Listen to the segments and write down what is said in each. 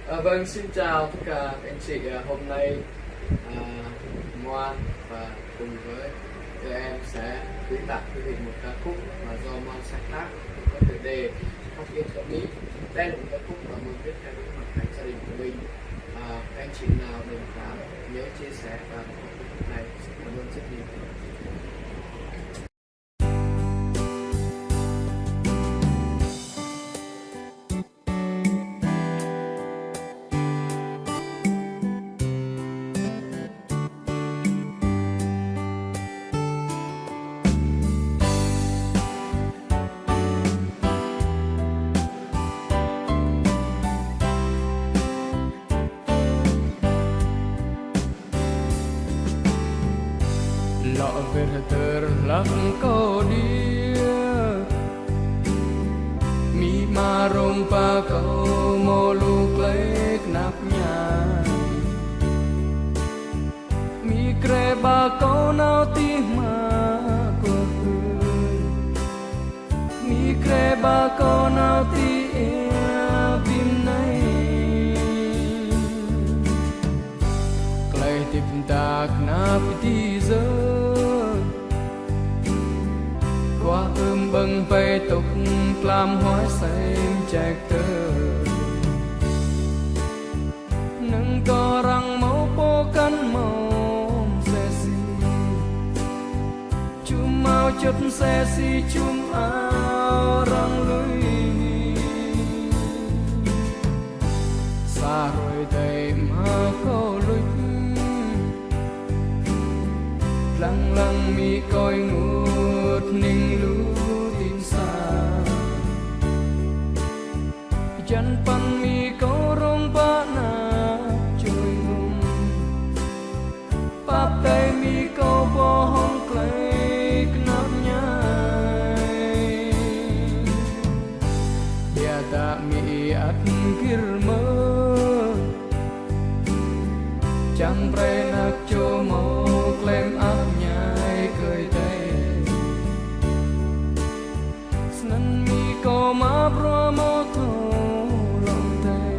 Vâng, xin chào tất cả các anh chị. Hôm nay Ngoan và cùng với tụi em sẽ gửi tặng quý vị một ca khúc mà do Ngoan sáng tác, có tựa đề Khóc Yên Cậu Mỹ. Đây là một ca khúc mà muốn viết theo những hoàn cảnh gia đình của mình. Các anh chị nào đồng cảm nhớ chia sẻ và ca khúc này. Cảm ơn rất nhiều. Lọ terlak kau dia Mi marompa kau moluk lek napnya Mi kreba kau nau tihma kau Mi kreba kau nau tihma bim nay Klei tip tak nap ti giờ qua bâng bay tục làm hóa xem chạy tơ nâng có răng máu bố cắn màu xe xì chum mau chất xe xì chum áo răng lưới xa rồi thầy mà có lưới lăng lăng mi coi ngút ninh lũ tim xa chân pan mi có rong ba na trôi ngum pap tay mi có bo hong clay knap nhai dia ta mi at kirma chẳng pre nak cho mo klem ap nhai cười tay snan mi ko ma pro mo tho lòng tay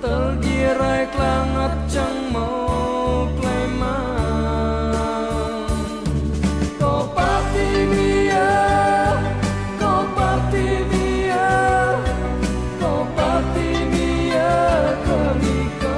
tel dia rai klang at chẳng mo klem ma ko pati mia ko pati mia ko pati mia ko mi ko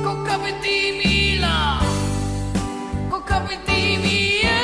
Kau kapiti mila, kau kapiti mia.